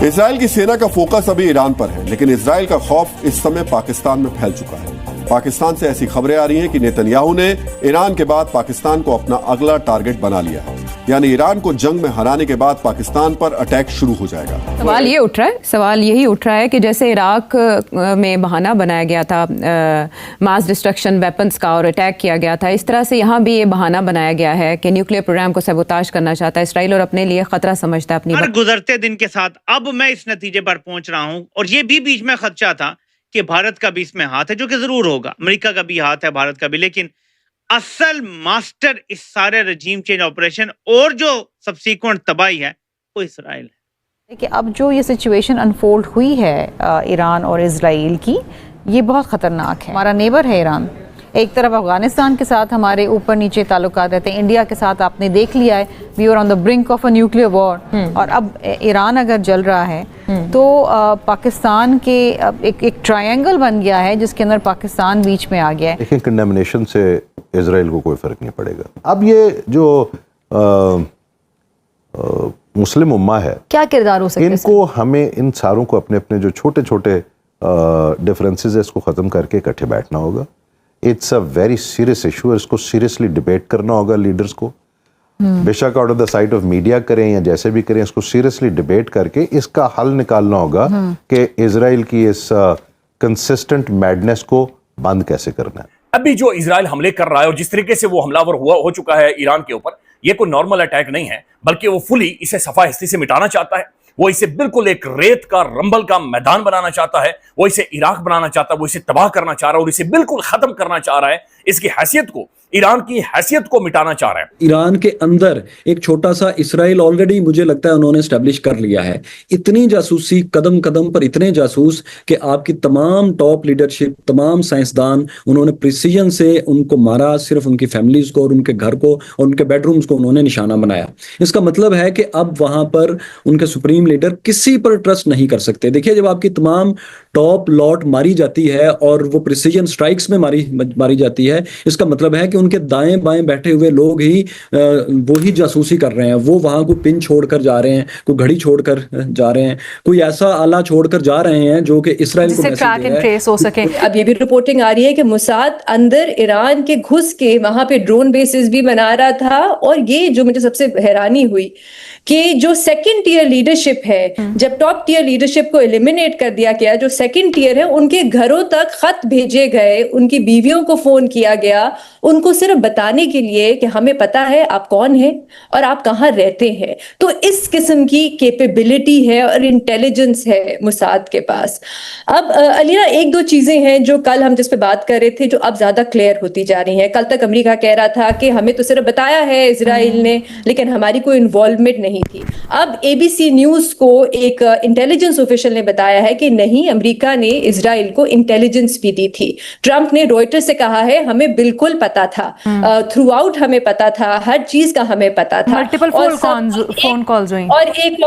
Israel की सेना का फोकस अभी ईरान पर है, लेकिन इजराइल का खौफ इस समय पाकिस्तान में फैल चुका है। पाकिस्तान से ऐसी खबरें आ रही हैं कि नेतन्याहू ने ईरान के बाद पाकिस्तान को अपना अगला टारगेट बना लिया है, यानी ईरान को जंग में हराने के बाद पाकिस्तान पर अटैक शुरू हो जाएगा। सवाल यही उठ रहा है कि जैसे इराक में बहाना बनाया गया था मास डिस्ट्रक्शन वेपन्स का और अटैक किया गया था, इस तरह से यहाँ भी ये बहाना बनाया गया है कि न्यूक्लियर प्रोग्राम को सबोताज करना चाहता है इसराइल और अपने लिए खतरा समझता है अपनी। हर गुजरते दिन के साथ अब मैं इस नतीजे पर पहुंच रहा हूँ, और ये भी बीच में खदशा था कि भारत का भी इसमें हाथ है, जो कि जरूर होगा, अमेरिका का भी हाथ है, भारत का भी, लेकिन असल मास्टर इस सारे रजीम चेंज ऑपरेशन और जो सबसीक्वेंट तबाही है वो इसराइल है। कि अब जो ये सिचुएशन अनफोल्ड हुई है ईरान और इजराइल की, ये बहुत ख़तरनाक है। हमारा नेबर है ईरान, एक तरफ अफगानिस्तान के साथ हमारे ऊपर नीचे ताल्लुकात रहते हैं, इंडिया के साथ आपने देख लिया है we are on the brink of a nuclear war, और अब ईरान अगर जल रहा है तो पाकिस्तान के एक ट्रायंगल बन गया है जिसके अंदर पाकिस्तान बीच में आ गया है। लेकिन कंडेमनेशन से इजराइल को कोई फर्क नहीं पड़ेगा। अब ये जो मुस्लिम उम्मा है, क्या किरदार हो सकता है इनको, हमें इन सारों को अपने अपने जो छोटे छोटे डिफरेंसेस है इसको ख़त्म करके इकट्ठे बैठना होगा। It's a very serious issue और इसको सीरियसली डिबेट करना होगा लीडर्स को, बेशक out of the site of media करें या जैसे भी करें, इसको सीरियसली डिबेट करके इसका हल निकालना होगा कि इजराइल की इस कंसिस्टेंट मैडनेस को बंद कैसे करना है। अभी जो इजराइल हमले कर रहा है और जिस तरीके से वो हमलावर हो चुका है ईरान के ऊपर, ये कोई नॉर्मल अटैक नहीं है, बल्कि वो फुली इसे सफा हिस्से से मिटाना चाहता है। वो इसे बिल्कुल एक रेत का रंबल का मैदान बनाना चाहता है, वो इसे इराक बनाना चाहता है, वो इसे तबाह करना चाह रहा है और इसे बिल्कुल खत्म करना चाह रहा है। इसकी हैसियत को, ईरान की हैसियत को मिटाना चाह रहा है। ईरान के अंदर एक छोटा सा इसराइल ऑलरेडी मुझे लगता है उन्होंने एस्टेब्लिश कर लिया है। इतनी जासूसी, कदम कदम पर इतने जासूस कि आपकी तमाम टॉप लीडरशिप, तमाम साइंसदान, उन्होंने प्रिसीजन से उनको मारा, सिर्फ उनकी फैमिलीज को और उनके घर को और उनके बेडरूम्स को उन्होंने निशाना बनाया। इसका मतलब है कि अब वहां पर उनके सुप्रीम लीडर किसी पर ट्रस्ट नहीं कर सकते। देखिए, जब आपकी तमाम टॉप लॉट मारी जाती है और वो प्रिसीजन स्ट्राइक्स में मारी जाती है, इसका मतलब है कि उनके दाएं बाएं बैठे हुए लोग ही वो ही जासूसी कर रहे हैं। वो वहां को पिन छोड़कर जा रहे हैं, कोई घड़ी छोड़कर जा रहे हैं, कोई ऐसा आला छोड़कर जा रहे हैं जो कि इसराइल को ट्रैक एंड ट्रेस हो सके। अब ये भी रिपोर्टिंग आ रही है कि मोसाद अंदर ईरान के घुस के वहां पे ड्रोन बेसिस भी बना रहा था, और ये जो मुझे सबसे हैरानी हुई कि जो सेकंड टियर लीडरशिप है, जब टॉप टियर लीडरशिप को एलिमिनेट कर दिया गया, जो सेकंड टियर है उनके घरों तक खत भेजे गए, उनकी बीवियों को फोन किया गया, उनको सिर्फ बताने के लिए कि हमें पता है आप कौन हैं और आप कहाँ रहते हैं। तो इस किस्म की कैपेबिलिटी है और इंटेलिजेंस है मोसाद के पास। अब अलीना, एक दो चीजें हैं जो कल हम जिस पे बात कर रहे थे जो अब ज्यादा क्लियर होती जा रही हैं। कल तक अमेरिका कह रहा था कि हमें तो सिर्फ बताया है इजराइल ने, लेकिन हमारी कोई इन्वॉल्वमेंट नहीं थी। अब एबीसी न्यूज को एक इंटेलिजेंस ऑफिशियल ने बताया है कि नहीं, अमेरिका ने इजराइल को इंटेलिजेंस भी दी थी। ट्रंप ने रॉयटर्स से कहा है हमें बिल्कुल पता था, थ्रू आउट हमें पता था, हर चीज का हमें पता था। मल्टीपल फोन कॉल्स हुई। और एक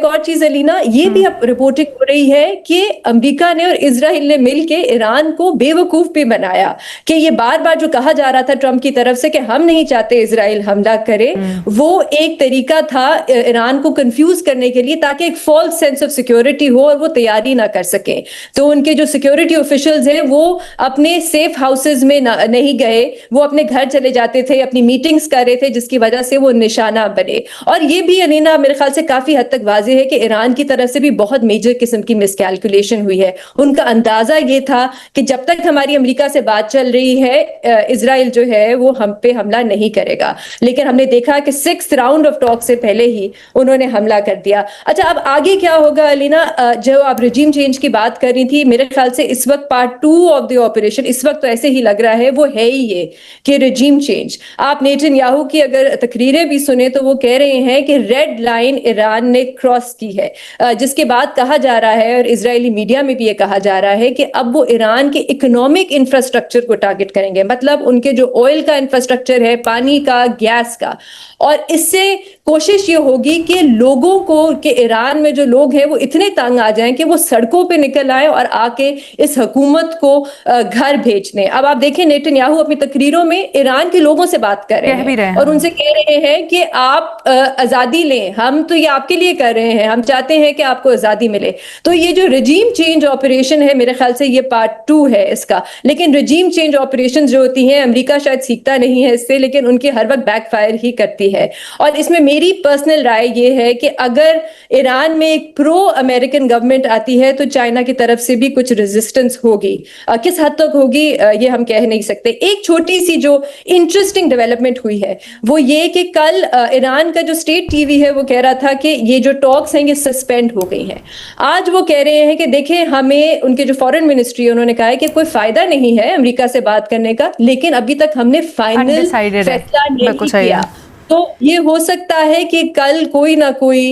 और चीज अलीना, ये भी अब रिपोर्टिंग हो रही है कि अमेरिका ने और इजराइल ने मिलके ईरान को बेवकूफ भी बनाया। कि ये बार बार जो कहा जा रहा था ट्रंप की तरफ से कि हम नहीं चाहते इजराइल हमला करे, वो एक तरीका था ईरान को कंफ्यूज करने के लिए, ताकि एक फॉल्स सेंस ऑफ सिक्योरिटी हो और वो तैयारी ना कर सके। तो उनके जो सिक्योरिटी ऑफिशियल्स हैं वो अपने सेफ हाउसेज में नहीं गए, वो अपने घर चले जाते थे, अपनी मीटिंग्स कर रहे थे, जिसकी वजह से वो निशाना बने। और ये भी अलीना मेरे ख्याल से काफी हद तक वाज़ेह है कि ईरान की तरफ से भी बहुत मेजर किस्म की मिसकैलकुलेशन हुई है। उनका अंदाजा ये था कि जब तक हमारी अमेरिका से बात चल रही है, इजराइल जो है वो हम पे हमला नहीं करेगा, लेकिन हमने देखा कि 6th राउंड ऑफ टॉक से पहले ही उन्होंने हमला कर दिया। अच्छा, अब आगे क्या होगा अलीना? जो आप रिजीम चेंज की बात कर रही थी, मेरे ख्याल से इस वक्त पार्ट 2 ऑफ द ऑपरेशन इस वक्त तो ऐसे ही लग रहा है वो है ही ये कि रिजीम चेंज। आप नेतन्याहू की अगर तकरीरें भी सुने तो वो कह रहे हैं कि रेड लाइन ईरान ने क्रॉस की है, जिसके बाद कहा जा रहा है और इजरायली मीडिया में भी ये कहा जा रहा है कि अब वो ईरान के इकोनॉमिक इंफ्रास्ट्रक्चर को टारगेट करेंगे, मतलब उनके जो ऑयल का इंफ्रास्ट्रक्चर है, पानी का, गैस का। और इससे कोशिश ये होगी कि लोगों को, कि ईरान में जो लोग हैं वो इतने तंग आ जाएं कि वो सड़कों पे निकल आए और आके इस हुकूमत को घर भेज दें। अब आप देखें, नेतन्याहू अपनी अवी तकरीरों में ईरान के लोगों से बात कर रहे हैं और उनसे कह रहे हैं कि आप आज़ादी लें, हम तो ये आपके लिए कर रहे हैं, हम चाहते हैं कि आपको आज़ादी मिले। तो ये जो रिजीम चेंज ऑपरेशन है, मेरे ख्याल से ये पार्ट 2 है इसका। लेकिन रिजीम चेंज ऑपरेशन जो होती हैं, अमेरिका शायद सीखता नहीं है इससे, लेकिन उनकी हर वक्त बैकफायर ही करती है। और इसमें मेरी पर्सनल राय ये है कि अगर ईरान में एक प्रो अमेरिकन गवर्नमेंट आती है तो चाइना की तरफ से भी कुछ रेजिस्टेंस होगी। किस हद तक होगी ये हम कह नहीं सकते। एक छोटी सी जो इंटरेस्टिंग डेवलपमेंट हुई है वो ये कि कल ईरान का जो स्टेट टीवी है वो कह रहा था कि ये जो टॉक्स हैं ये सस्पेंड हो गई हैं। आज वो कह रहे हैं कि देखें, हमें उनके जो फॉरेन मिनिस्ट्री है उन्होंने कहा है कि कोई फायदा नहीं है अमेरिका से बात करने का, लेकिन अभी तक हमने फाइनल फैसला नहीं किया। तो ये हो सकता है कि कल कोई ना कोई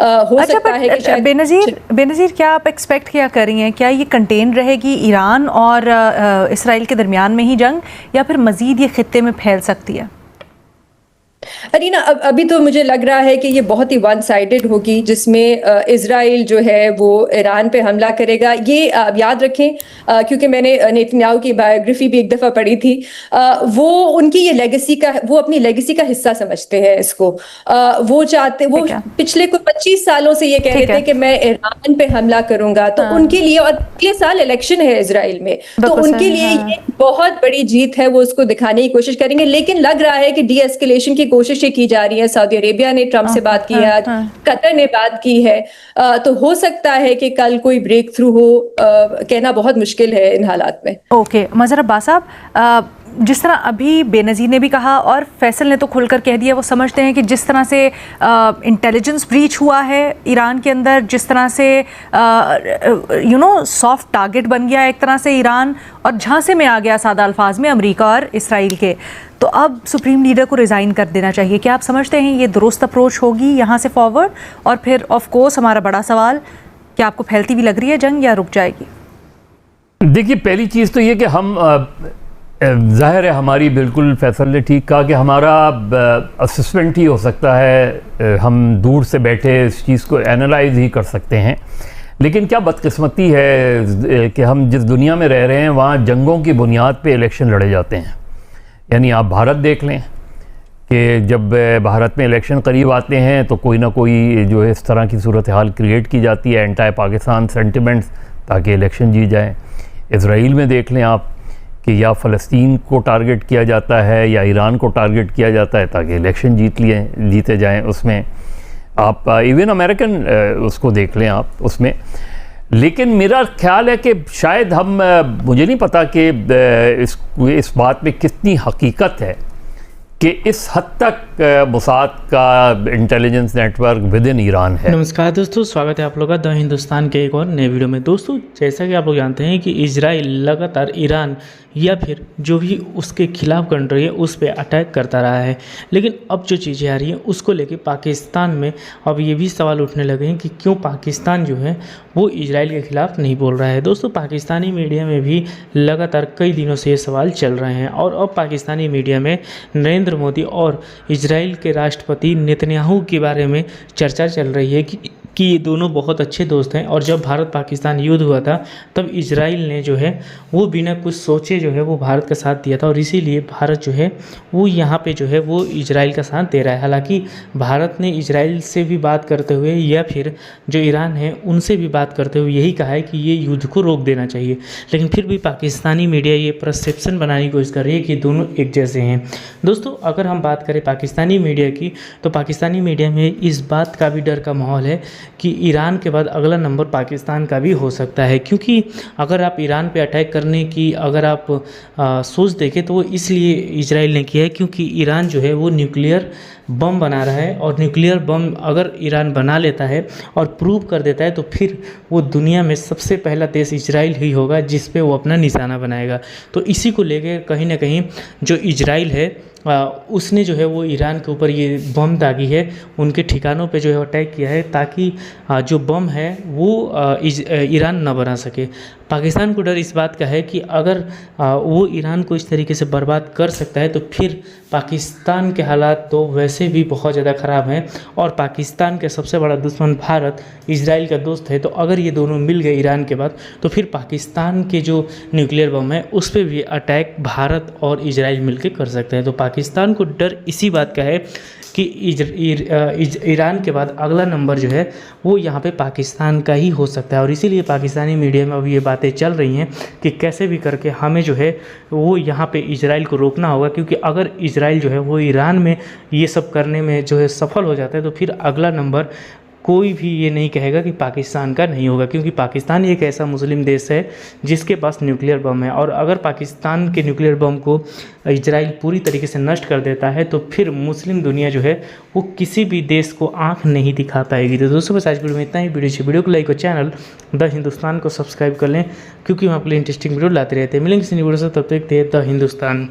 हो सकता है कि शायद बेनज़ीर क्या आप एक्सपेक्ट क्या कर रही हैं? क्या ये कंटेन रहेगी ईरान और इसराइल के दरमियान में ही जंग, या फिर मज़ीद ये खित्ते में फैल सकती है? अरीना, अभी तो मुझे लग रहा है कि ये बहुत ही वन साइडेड होगी, जिसमें इजराइल जो है वो ईरान पे हमला करेगा। ये याद रखें, क्योंकि मैंने नेतन्याहू की बायोग्राफी भी एक दफ़ा पढ़ी थी, वो उनकी ये लेगेसी का, वो अपनी लेगेसी का हिस्सा समझते हैं इसको। वो चाहते, वो पिछले कुछ 25 सालों से ये कह रहे थे कि मैं ईरान पे हमला करूंगा। तो उनके लिए, और अगले साल इलेक्शन है इजराइल में, तो उनके लिए ये बहुत बड़ी जीत है, वो उसको दिखाने की कोशिश करेंगे। लेकिन लग रहा है कि डी एस्केलेशन की कोशिशें की जा रही है। सऊदी अरेबिया ने ट्रंप से बात की है, कतर ने बात की है, तो हो सकता है कि कल कोई ब्रेक थ्रू हो, कहना बहुत मुश्किल है इन हालात में। ओके, मज़हर अब्बास साहब, जिस तरह अभी बेनज़ीर ने भी कहा और फैसल ने तो खुलकर कह दिया, वो समझते हैं कि जिस तरह से इंटेलिजेंस ब्रीच हुआ है ईरान के अंदर, जिस तरह से सॉफ्ट टारगेट बन गया एक तरह से ईरान, और झांसे में आ गया सादा अल्फाज में अमेरिका और इसराइल के, तो अब सुप्रीम लीडर को रिज़ाइन कर देना चाहिए। क्या आप समझते हैं ये दुरुस्त अप्रोच होगी यहाँ से फॉरवर्ड? और फिर ऑफ कोर्स हमारा बड़ा सवाल, क्या आपको फैलती हुई लग रही है जंग या रुक जाएगी? देखिए, पहली चीज़ तो ये कि हम ज़ाहिर है, हमारी बिल्कुल फैसल ने ठीक कहा कि हमारा असेसमेंट ही हो सकता है, हम दूर से बैठे इस चीज़ को एनालाइज ही कर सकते हैं। लेकिन क्या बदकिस्मती है कि हम जिस दुनिया में रह रहे हैं वहाँ जंगों की बुनियाद पे इलेक्शन लड़े जाते हैं। यानी आप भारत देख लें कि जब भारत में इलेक्शन करीब आते हैं तो कोई ना कोई जो है इस तरह की सूरत हाल क्रिएट की जाती है, एंटी पाकिस्तान सेंटिमेंट्स, ताकि इलेक्शन जीत जाए। इसराइल में देख लें आप कि या फ़लस्तीन को टारगेट किया जाता है या ईरान को टारगेट किया जाता है ताकि इलेक्शन जीते जाएं। उसमें आप इवन अमेरिकन उसको देख लें आप उसमें। लेकिन मेरा ख्याल है कि शायद हम, मुझे नहीं पता कि इस बात में कितनी हकीकत है कि इस हद तक मोसाद का intelligence network with in Iran है। नमस्कार दोस्तों, स्वागत है आप लोगों का द हिंदुस्तान के एक और नए वीडियो में। दोस्तों, जैसा कि आप लोग जानते हैं कि इजराइल लगातार ईरान या फिर जो भी उसके खिलाफ कंट्री है उस पर अटैक करता रहा है। लेकिन अब जो चीज़ें आ रही हैं उसको लेके पाकिस्तान में अब ये भी सवाल उठने लगे हैं कि क्यों पाकिस्तान जो है वो इजराइल के खिलाफ नहीं बोल रहा है। दोस्तों, पाकिस्तानी मीडिया में भी लगातार कई दिनों से ये सवाल चल रहे हैं और अब पाकिस्तानी मीडिया में नरेंद्र मोदी और इजराइल के राष्ट्रपति नेतन्याहू के बारे में चर्चा चल रही है कि ये दोनों बहुत अच्छे दोस्त हैं। और जब भारत पाकिस्तान युद्ध हुआ था तब इजराइल ने जो है वो बिना कुछ सोचे जो है वो भारत का साथ दिया था, और इसीलिए भारत जो है वो यहाँ पे जो है वो इजराइल का साथ दे रहा है। हालांकि भारत ने इजराइल से भी बात करते हुए या फिर जो ईरान है उनसे भी बात करते हुए यही कहा है कि ये युद्ध को रोक देना चाहिए। लेकिन फिर भी पाकिस्तानी मीडिया ये परसेप्शन बनाने की कोशिश कर रही है कि दोनों एक जैसे हैं। दोस्तों, अगर हम बात करें पाकिस्तानी मीडिया की, तो पाकिस्तानी मीडिया में इस बात का भी डर का माहौल है कि ईरान के बाद अगला नंबर पाकिस्तान का भी हो सकता है। क्योंकि अगर आप ईरान पे अटैक करने की अगर आप सोच देखें तो वो इसलिए इजराइल ने किया है क्योंकि ईरान जो है वो न्यूक्लियर बम बना रहा है, और न्यूक्लियर बम अगर ईरान बना लेता है और प्रूव कर देता है तो फिर वो दुनिया में सबसे पहला देश इजराइल ही होगा जिस पे वो अपना निशाना बनाएगा। तो इसी को लेकर कहीं ना कहीं जो इजराइल है उसने जो है वो ईरान के ऊपर ये बम दागी है, उनके ठिकानों पे जो है अटैक किया है ताकि जो बम है वो ईरान ना बना सके। पाकिस्तान को डर इस बात का है कि अगर वो ईरान को इस तरीके से बर्बाद कर सकता है तो फिर पाकिस्तान के हालात तो वैसे भी बहुत ज़्यादा ख़राब हैं और पाकिस्तान का सबसे बड़ा दुश्मन भारत इजराइल का दोस्त है। तो अगर ये दोनों मिल गए ईरान के बाद तो फिर पाकिस्तान के जो न्यूक्लियर बम है उस पर भी अटैक भारत और इजराइल मिलकर कर सकते हैं। तो पाकिस्तान को डर इसी बात का है कि ईरान के बाद अगला नंबर जो है वो यहाँ पे पाकिस्तान का ही हो सकता है और इसीलिए पाकिस्तानी मीडिया में अभी ये बातें चल रही हैं कि कैसे भी करके हमें जो है वो यहाँ पे इजराइल को रोकना होगा, क्योंकि अगर इजराइल जो है वो ईरान में ये सब करने में जो है सफल हो जाता है तो फिर अगला नंबर कोई भी ये नहीं कहेगा कि पाकिस्तान का नहीं होगा, क्योंकि पाकिस्तान एक ऐसा मुस्लिम देश है जिसके पास न्यूक्लियर बम है और अगर पाकिस्तान के न्यूक्लियर बम को इजराइल पूरी तरीके से नष्ट कर देता है तो फिर मुस्लिम दुनिया जो है वो किसी भी देश को आंख नहीं दिखा पाएगी। तो दोस्तों बस आज वीडियो में इतना ही। वीडियो को लाइक और चैनल द हिंदुस्तान को सब्सक्राइब कर लें, क्योंकि हम आपके लिए इंटरेस्टिंग वीडियो लाते रहते हैं। मिलेंगे किसी वीडियो से, तब तक द हिंदुस्तान।